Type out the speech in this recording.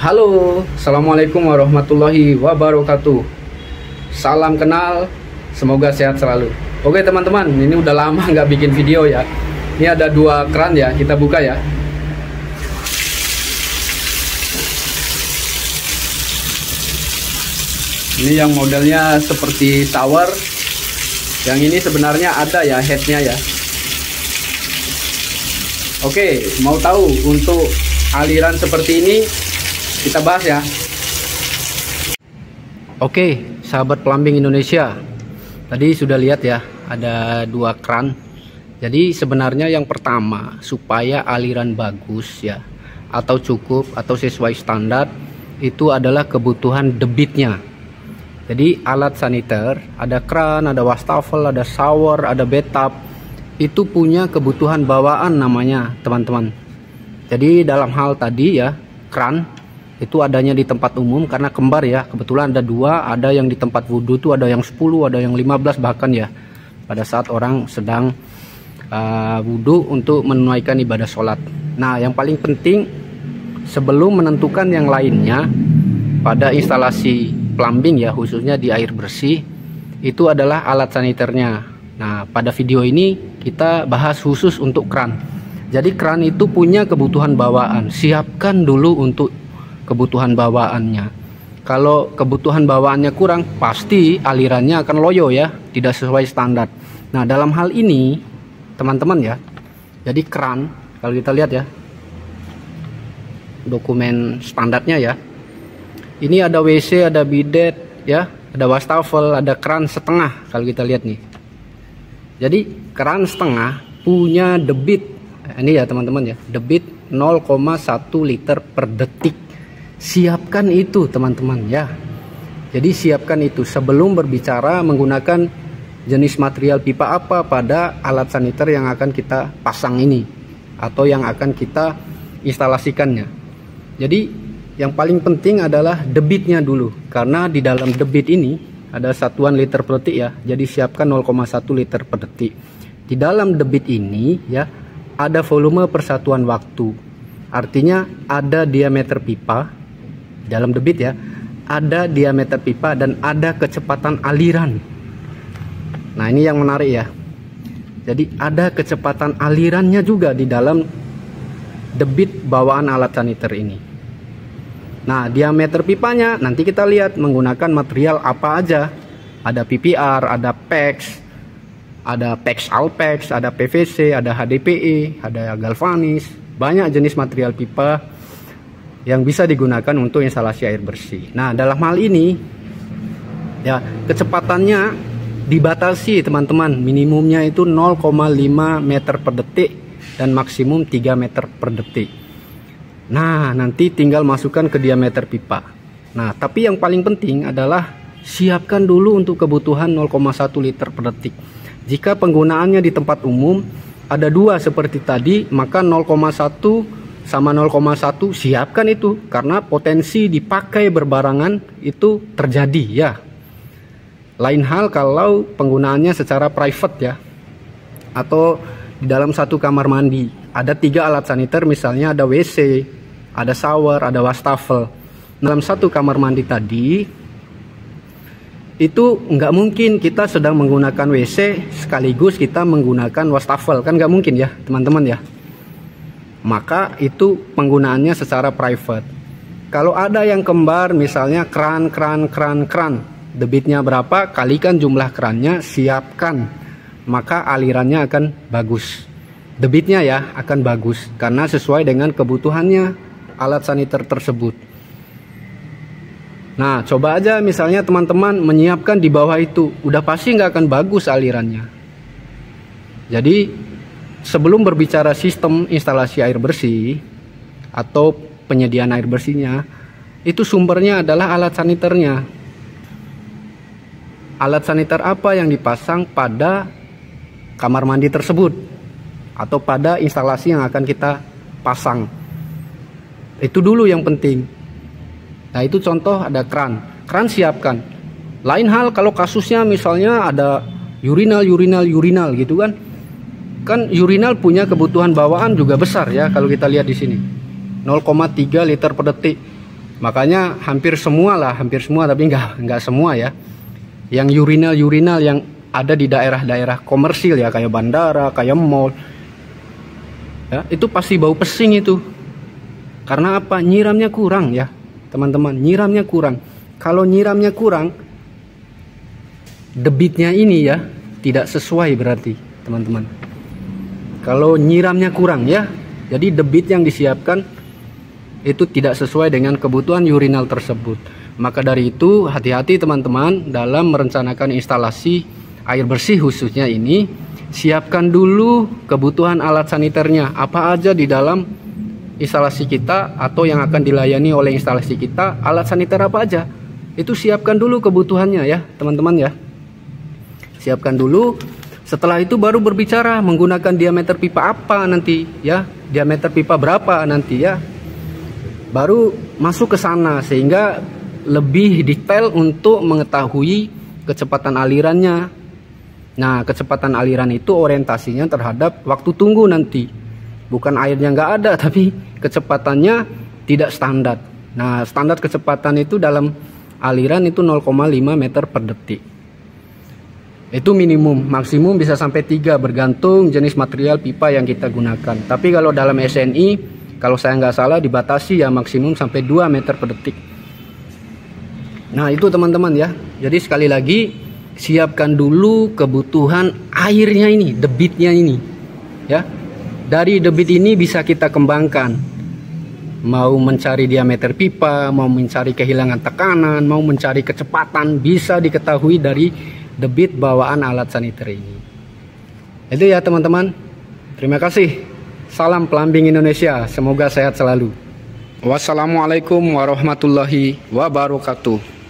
Halo, assalamualaikum warahmatullahi wabarakatuh. Salam kenal, semoga sehat selalu. Oke teman-teman, ini udah lama nggak bikin video ya. Ini ada dua keran ya, kita buka ya. Ini yang modelnya seperti shower. Yang ini sebenarnya ada ya headnya ya. Oke, mau tahu untuk aliran seperti ini kita bahas ya. Oke, sahabat plumbing Indonesia, tadi sudah lihat ya, ada dua keran. Jadi sebenarnya yang pertama, supaya aliran bagus ya, atau cukup atau sesuai standar, itu adalah kebutuhan debitnya. Jadi alat saniter, ada keran, ada wastafel, ada shower, ada bathtub, itu punya kebutuhan bawaan namanya teman-teman. Jadi dalam hal tadi ya, keran itu adanya di tempat umum karena kembar ya, kebetulan ada dua, ada yang di tempat wudhu tuh ada yang 10, ada yang 15 bahkan ya, pada saat orang sedang wudhu untuk menunaikan ibadah sholat. Nah yang paling penting sebelum menentukan yang lainnya pada instalasi plumbing ya, khususnya di air bersih, itu adalah alat saniternya. Nah pada video ini kita bahas khusus untuk keran. Jadi keran itu punya kebutuhan bawaan, siapkan dulu untuk kebutuhan bawaannya. Kalau kebutuhan bawaannya kurang, pasti alirannya akan loyo ya, tidak sesuai standar. Nah dalam hal ini teman-teman ya, jadi keran kalau kita lihat ya dokumen standarnya ya, ini ada WC, ada bidet ya, ada wastafel, ada keran setengah kalau kita lihat nih. Jadi keran setengah punya debit, ini ya teman-teman ya, debit 0,1 liter per detik. Siapkan itu teman-teman ya. Jadi siapkan itu sebelum berbicara menggunakan jenis material pipa apa pada alat saniter yang akan kita pasang ini atau yang akan kita instalasikannya. Jadi yang paling penting adalah debitnya dulu, karena di dalam debit ini ada satuan liter per detik ya. Jadi siapkan 0,1 liter per detik. Di dalam debit ini ya ada volume persatuan waktu. Artinya ada diameter pipa dalam debit ya, ada diameter pipa dan ada kecepatan aliran. Nah ini yang menarik ya, jadi ada kecepatan alirannya juga di dalam debit bawaan alat saniter ini. Nah diameter pipanya nanti kita lihat menggunakan material apa aja. Ada PPR, ada PEX, ada PEX Alpex, ada PVC, ada HDPE, ada galvanis. Banyak jenis material pipa yang bisa digunakan untuk instalasi air bersih. Nah dalam hal ini ya, kecepatannya dibatasi teman-teman, minimumnya itu 0,5 meter per detik dan maksimum 3 meter per detik. Nah nanti tinggal masukkan ke diameter pipa. Nah tapi yang paling penting adalah siapkan dulu untuk kebutuhan 0,1 liter per detik. Jika penggunaannya di tempat umum ada dua seperti tadi, maka 0,1 sama 0,1 siapkan itu, karena potensi dipakai berbarengan itu terjadi ya. Lain hal kalau penggunaannya secara private ya, atau di dalam satu kamar mandi ada 3 alat saniter, misalnya ada WC, ada shower, ada wastafel. Dalam satu kamar mandi tadi itu nggak mungkin kita sedang menggunakan WC sekaligus kita menggunakan wastafel, kan nggak mungkin ya teman-teman ya. Maka itu penggunaannya secara private. Kalau ada yang kembar, misalnya keran, debitnya berapa, kalikan jumlah kerannya, siapkan, maka alirannya akan bagus. Debitnya ya akan bagus, karena sesuai dengan kebutuhannya alat saniter tersebut. Nah coba aja misalnya teman-teman menyiapkan di bawah itu, udah pasti nggak akan bagus alirannya. Jadi sebelum berbicara sistem instalasi air bersih atau penyediaan air bersihnya, itu sumbernya adalah alat saniternya. Alat saniter apa yang dipasang pada kamar mandi tersebut atau pada instalasi yang akan kita pasang. Itu dulu yang penting. Nah itu contoh ada keran. Keran siapkan. Lain hal kalau kasusnya misalnya ada urinal gitu kan. Kan urinal punya kebutuhan bawaan juga besar ya, kalau kita lihat di sini 0,3 liter per detik. Makanya hampir semua tapi nggak semua ya. Yang urinal yang ada di daerah-daerah komersil ya, kayak bandara, kayak mall, ya, itu pasti bau pesing itu. Karena apa? Nyiramnya kurang ya, teman-teman. Nyiramnya kurang. Kalau nyiramnya kurang, debitnya ini ya tidak sesuai berarti, teman-teman. Kalau nyiramnya kurang ya, jadi debit yang disiapkan itu tidak sesuai dengan kebutuhan urinal tersebut. Maka dari itu hati-hati teman-teman dalam merencanakan instalasi air bersih khususnya ini. Siapkan dulu kebutuhan alat saniternya, apa aja di dalam instalasi kita atau yang akan dilayani oleh instalasi kita, alat saniter apa aja. Itu siapkan dulu kebutuhannya ya teman-teman ya. Siapkan dulu. Setelah itu baru berbicara menggunakan diameter pipa apa nanti ya, diameter pipa berapa nanti ya. Baru masuk ke sana sehingga lebih detail untuk mengetahui kecepatan alirannya. Nah, kecepatan aliran itu orientasinya terhadap waktu tunggu nanti. Bukan airnya nggak ada, tapi kecepatannya tidak standar. Nah, standar kecepatan itu dalam aliran itu 0,5 meter per detik. Itu minimum, maksimum bisa sampai 3 bergantung jenis material pipa yang kita gunakan. Tapi kalau dalam SNI, kalau saya nggak salah dibatasi ya maksimum sampai 2 meter per detik. Nah itu teman-teman ya. Jadi sekali lagi siapkan dulu kebutuhan airnya ini, debitnya ini ya. Dari debit ini bisa kita kembangkan. Mau mencari diameter pipa, mau mencari kehilangan tekanan, mau mencari kecepatan, bisa diketahui dari debit bawaan alat saniter ini. Itu ya teman-teman. Terima kasih. Salam Plumbing Indonesia. Semoga sehat selalu. Wassalamualaikum warahmatullahi wabarakatuh.